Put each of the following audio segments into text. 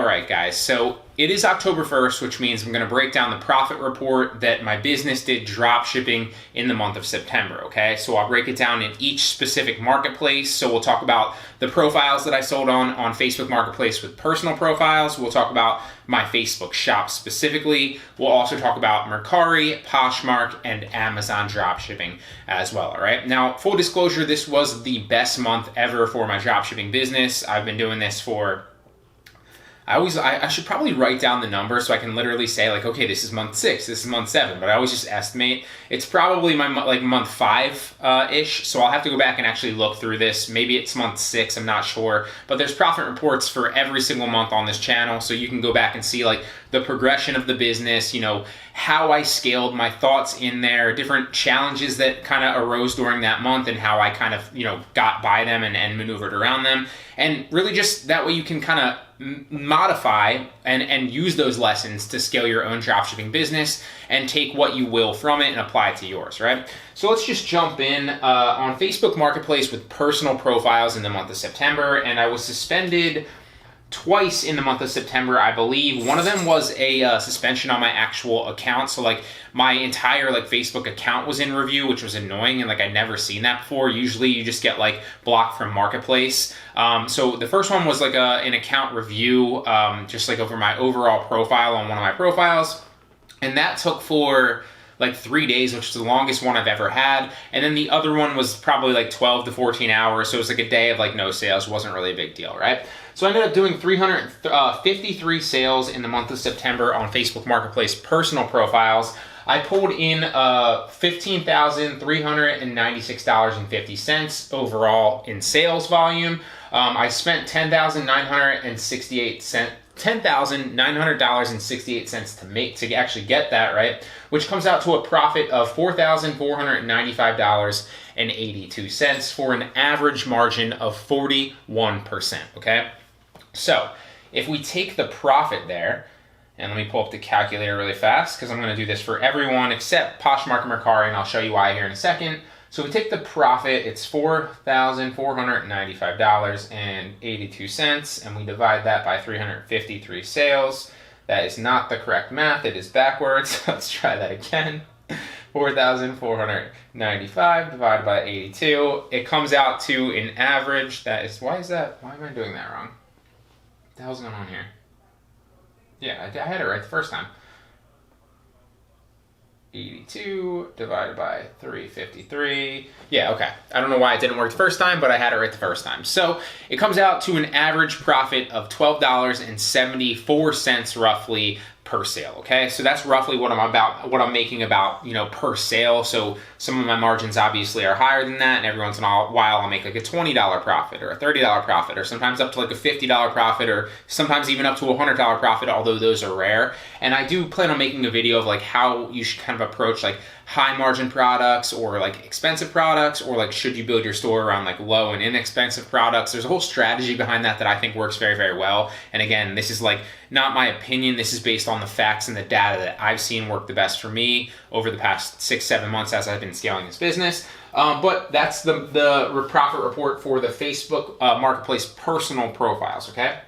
All right, guys, so it is October 1st, which means I'm going to break down the profit report that my business did drop shipping in the month of September, okay? So I'll break it down in each specific marketplace. So we'll talk about the profiles that I sold on Facebook Marketplace with personal profiles. We'll talk about my Facebook shop specifically. We'll also talk about Mercari, Poshmark, and Amazon dropshipping as well, all right? Now, full disclosure, this was the best month ever for my dropshipping business. I've been doing this for I should probably write down the number so I can literally say like, okay, this is month 6, this is month 7, but I always just estimate. It's probably my month 5-ish, so I'll have to go back and actually look through this. Maybe it's month 6, I'm not sure, but there's profit reports for every single month on this channel, so you can go back and see like the progression of the business, you know, how I scaled, my thoughts in there, different challenges that kind of arose during that month and how I kind of, you know, got by them and maneuvered around them. And really just that way you can kind of modify and use those lessons to scale your own dropshipping business and take what you will from it and apply it to yours, right? So let's just jump in on Facebook Marketplace with personal profiles in the month of September, and I was suspended twice in the month of September, I believe. One of them was a suspension on my actual account. So like my entire like Facebook account was in review, which was annoying. And like I'd never seen that before. Usually you just get like blocked from Marketplace. So the first one was like an account review, just like over my overall profile on one of my profiles. And that took for like 3 days, which is the longest one I've ever had. And then the other one was probably like 12 to 14 hours. So it was like a day of like no sales. Wasn't really a big deal, right? So I ended up doing 353 sales in the month of September on Facebook Marketplace personal profiles. I pulled in $15,396.50 overall in sales volume. I spent $10,900.68 to actually get that, right? Which comes out to a profit of $4,495.82 for an average margin of 41%, okay? So if we take the profit there, and let me pull up the calculator really fast because I'm going to do this for everyone except Poshmark and Mercari, and I'll show you why here in a second. So if we take the profit, it's $4,495.82, and we divide that by 353 sales. That is not the correct math. It is backwards. Let's try that again. 4,495 divided by 82. It comes out to an average. Why am I doing that wrong? What the hell's going on here? Yeah, I had it right the first time. 82 divided by 353. Yeah, okay. I don't know why it didn't work the first time, but I had it right the first time. So it comes out to an average profit of $12.74 roughly per sale, okay? So that's roughly what I'm making about, you know, per sale. So some of my margins obviously are higher than that, and every once in a while I'll make like a $20 profit or a $30 profit, or sometimes up to like a $50 profit, or sometimes even up to a $100 profit, although those are rare. And I do plan on making a video of like how you should kind of approach like high margin products or like expensive products, or like should you build your store around like low and inexpensive products. There's a whole strategy behind that I think works very, very well. And again, this is like not my opinion. This is based on the facts and the data that I've seen work the best for me over the past 6-7 months as I've been scaling this business. But that's the profit report for the Facebook Marketplace personal profiles, okay?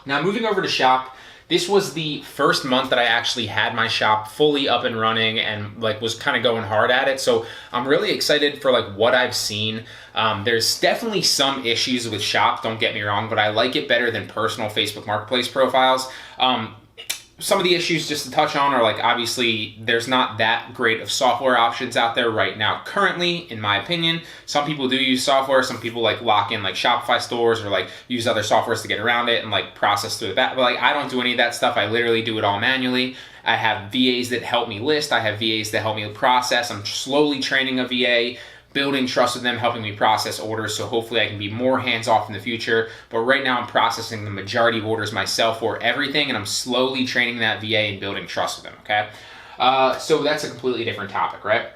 Now moving over to shop. This was the first month that I actually had my shop fully up and running and like was kind of going hard at it. So I'm really excited for like what I've seen. There's definitely some issues with shop, don't get me wrong, but I like it better than personal Facebook Marketplace profiles. Some of the issues just to touch on are like, obviously there's not that great of software options out there right now currently, in my opinion. Some people do use software, some people like lock in like Shopify stores or like use other softwares to get around it and like process through that. But like I don't do any of that stuff. I literally do it all manually. I have VAs that help me list. I have VAs that help me process. I'm slowly training a VA, building trust with them, helping me process orders, so hopefully I can be more hands-off in the future. But right now I'm processing the majority of orders myself for everything, and I'm slowly training that VA and building trust with them, okay? So that's a completely different topic, right?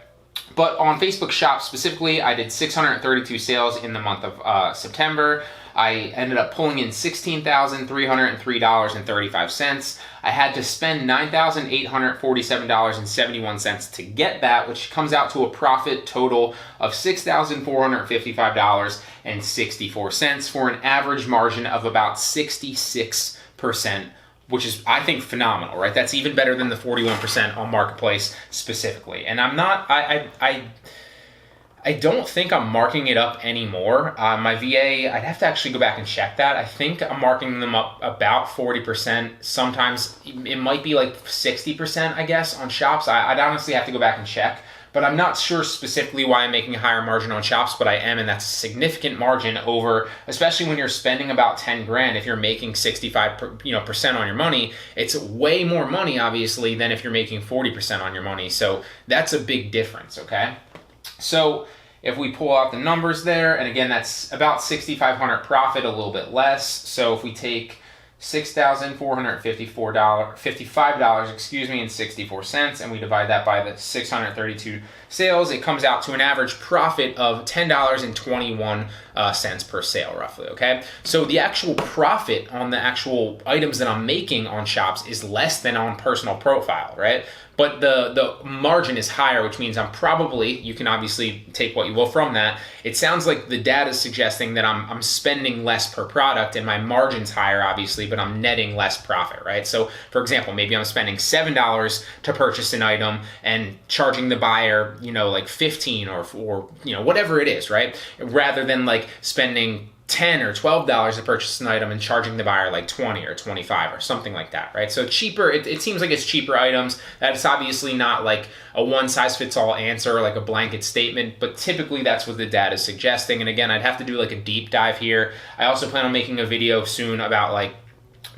But on Facebook Shop specifically, I did 632 sales in the month of September. I ended up pulling in $16,303.35. I had to spend $9,847.71 to get that, which comes out to a profit total of $6,455.64 for an average margin of about 66% which is, I think, phenomenal, right? That's even better than the 41% on Marketplace specifically. And I'm not, I don't think I'm marking it up anymore. My VA, I'd have to actually go back and check that. I think I'm marking them up about 40%. Sometimes it might be like 60%, I guess, on shops. I'd honestly have to go back and check. But I'm not sure specifically why I'm making a higher margin on shops, but I am, and that's a significant margin over, especially when you're spending about 10 grand. If you're making 65% on your money, it's way more money, obviously, than if you're making 40% on your money. So that's a big difference, okay? So if we pull out the numbers there, and again, that's about $6,500 profit, a little bit less. So if we take $6,455, and 64 cents, and we divide that by the 632 sales, it comes out to an average profit of $10.21 per sale, roughly, okay? So the actual profit on the actual items that I'm making on shops is less than on personal profile, right? But the margin is higher, which means I'm probably, you can obviously take what you will from that. It sounds like the data is suggesting that I'm spending less per product and my margin's higher, obviously, but I'm netting less profit, right? So for example, maybe I'm spending $7 to purchase an item and charging the buyer, like 15 or whatever it is, right? Rather than like spending $10 or $12 to purchase an item and charging the buyer like 20 or 25 or something like that, right? So cheaper, it seems like it's cheaper items. That's obviously not like a one-size-fits-all answer, like a blanket statement, but typically that's what the data is suggesting. And again, I'd have to do like a deep dive here. I also plan on making a video soon about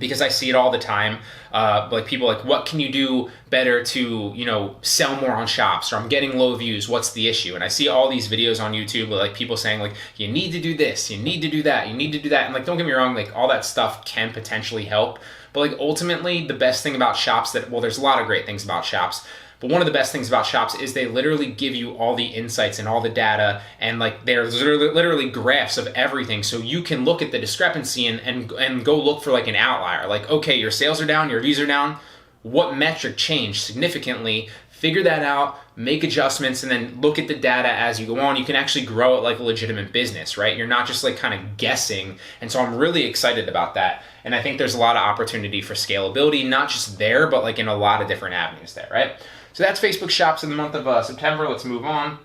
because I see it all the time, like people like, what can you do better to, sell more on shops, or I'm getting low views, what's the issue? And I see all these videos on YouTube with like people saying like, you need to do this, you need to do that, you need to do that. And like, don't get me wrong, like all that stuff can potentially help, but like ultimately the best thing about shops there's a lot of great things about shops, but one of the best things about shops is they literally give you all the insights and all the data, and like there's literally graphs of everything. So you can look at the discrepancy and go look for like an outlier. Like, okay, your sales are down, your views are down. What metric changed significantly? Figure that out, make adjustments, and then look at the data as you go on. You can actually grow it like a legitimate business, right? You're not just like kind of guessing. And so I'm really excited about that. And I think there's a lot of opportunity for scalability, not just there, but like in a lot of different avenues there, right? So that's Facebook Shops in the month of September. Let's move on.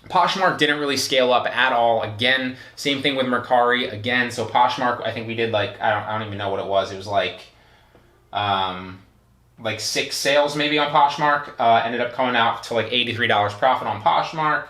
Poshmark didn't really scale up at all. Again, same thing with Mercari. Again, so Poshmark, I think we did like, I don't even know what it was. It was like 6 sales maybe on Poshmark. Ended up coming out to like $83 profit on Poshmark.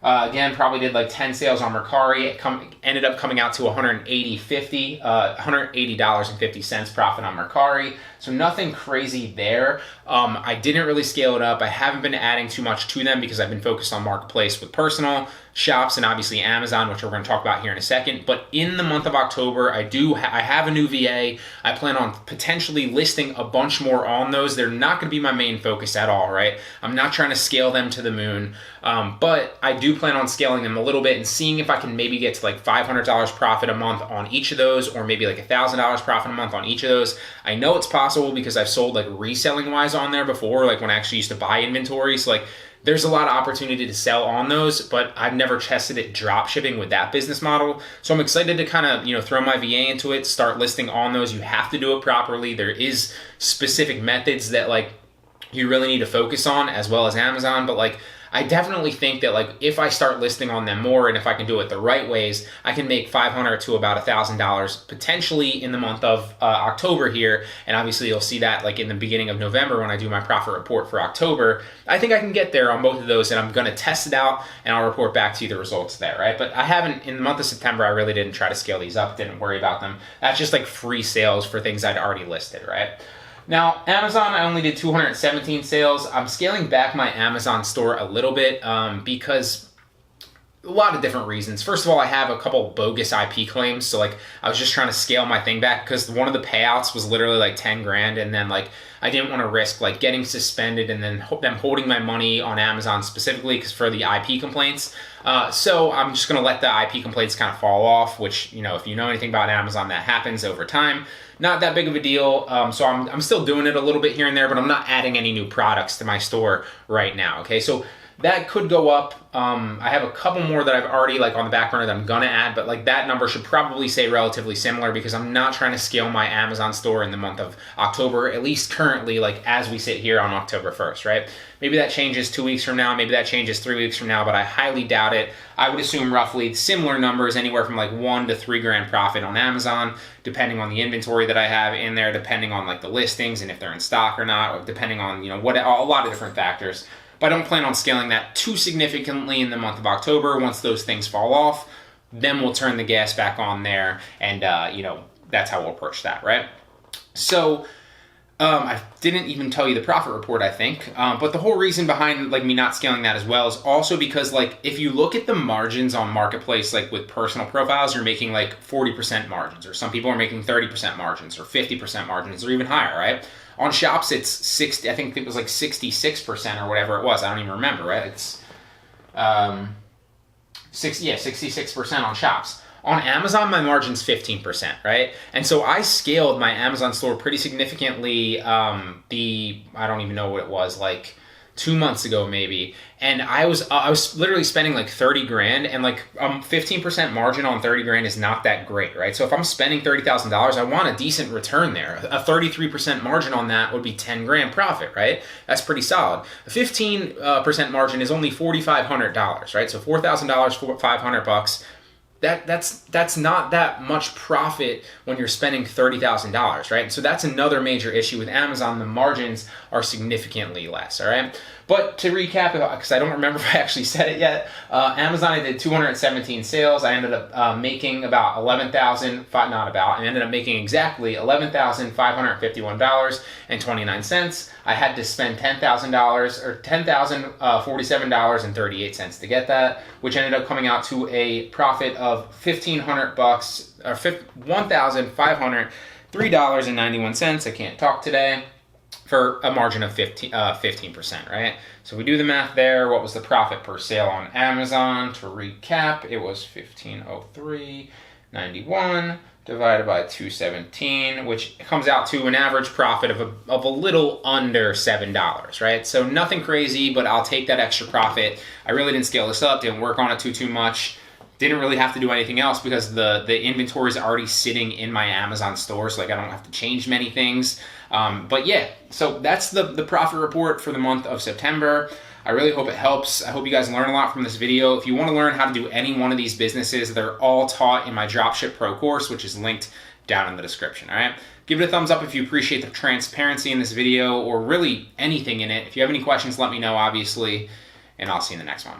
Again, probably did like 10 sales on Mercari. It ended up coming out to $180.50 profit on Mercari. So nothing crazy there. I didn't really scale it up. I haven't been adding too much to them because I've been focused on Marketplace with personal shops and obviously Amazon, which we're going to talk about here in a second. But in the month of October, I have a new VA. I plan on potentially listing a bunch more on those. They're not going to be my main focus at all, right? I'm not trying to scale them to the moon, but I do plan on scaling them a little bit and seeing if I can maybe get to like $500 profit a month on each of those, or maybe like $1,000 profit a month on each of those. I know it's possible because I've sold like reselling wise on there before, like when I actually used to buy inventory. So like there's a lot of opportunity to sell on those, but I've never tested it drop shipping with that business model. So I'm excited to kind of, throw my VA into it, start listing on those. You have to do it properly. There is specific methods that like you really need to focus on, as well as Amazon, but like I definitely think that like if I start listing on them more and if I can do it the right ways, I can make $500 to about $1,000 potentially in the month of October here. And obviously you'll see that like in the beginning of November when I do my profit report for October. I think I can get there on both of those, and I'm going to test it out and I'll report back to you the results there, right? But I haven't, in the month of September, I really didn't try to scale these up, didn't worry about them. That's just like free sales for things I'd already listed, right? Now, Amazon, I only did 217 sales. I'm scaling back my Amazon store a little bit because a lot of different reasons. First of all, I have a couple bogus IP claims. So like I was just trying to scale my thing back because one of the payouts was literally like 10 grand. And then like I didn't want to risk like getting suspended and then them holding my money on Amazon specifically because for the IP complaints. So I'm just going to let the IP complaints kind of fall off, which, if you know anything about Amazon, that happens over time. Not that big of a deal. So I'm still doing it a little bit here and there, but I'm not adding any new products to my store right now. Okay, so that could go up. I have a couple more that I've already like on the back burner that I'm gonna add, but like that number should probably stay relatively similar because I'm not trying to scale my Amazon store in the month of October, at least currently, like as we sit here on October 1st, right? Maybe that changes 2 weeks from now, maybe that changes 3 weeks from now, but I highly doubt it. I would assume roughly similar numbers, anywhere from like 1 to 3 grand profit on Amazon, depending on the inventory that I have in there, depending on like the listings and if they're in stock or not, or depending on, you know, what, a lot of different factors. But I don't plan on scaling that too significantly in the month of October. Once those things fall off, then we'll turn the gas back on there, and you know, that's how we'll approach that, right? So I didn't even tell you the profit report, I think, but the whole reason behind like me not scaling that as well is also because like if you look at the margins on Marketplace, like with personal profiles, you're making like 40% margins, or some people are making 30% margins, or 50% margins, or even higher, right? On shops, it's 60. I think it was like 66% or whatever it was. I don't even remember, right? It's 66% on shops. On Amazon, my margin's 15%, right? And so I scaled my Amazon store pretty significantly. I don't even know what it was, like 2 months ago maybe, and I was literally spending like 30 grand, and like 15% margin on 30 grand is not that great, right? So if I'm spending $30,000, I want a decent return there. A 33% margin on that would be 10 grand profit, right? That's pretty solid. A 15% margin is only $4,500, right? So $4,000 for $500. That's not that much profit when you're spending $30,000, right? So that's another major issue with Amazon. The margins are significantly less, all right? But to recap, because I don't remember if I actually said it yet, Amazon, I did 217 sales. I ended up making about I ended up making exactly $11,551.29. I had to spend $10,000 or $10,047.38 to get that, which ended up coming out to a profit of $1,500 or $1,503.91. I can't talk today. For a margin of 15%, right? So we do the math there. What was the profit per sale on Amazon? To recap, it was $1,503.91 divided by 217, which comes out to an average profit of a little under $7, right? So nothing crazy, but I'll take that extra profit. I really didn't scale this up, didn't work on it too much. Didn't really have to do anything else because the inventory is already sitting in my Amazon store, so like I don't have to change many things. But yeah, so that's the profit report for the month of September. I really hope it helps. I hope you guys learn a lot from this video. If you want to learn how to do any one of these businesses, they're all taught in my Dropship Pro course, which is linked down in the description, all right? Give it a thumbs up if you appreciate the transparency in this video, or really anything in it. If you have any questions, let me know, obviously, and I'll see you in the next one.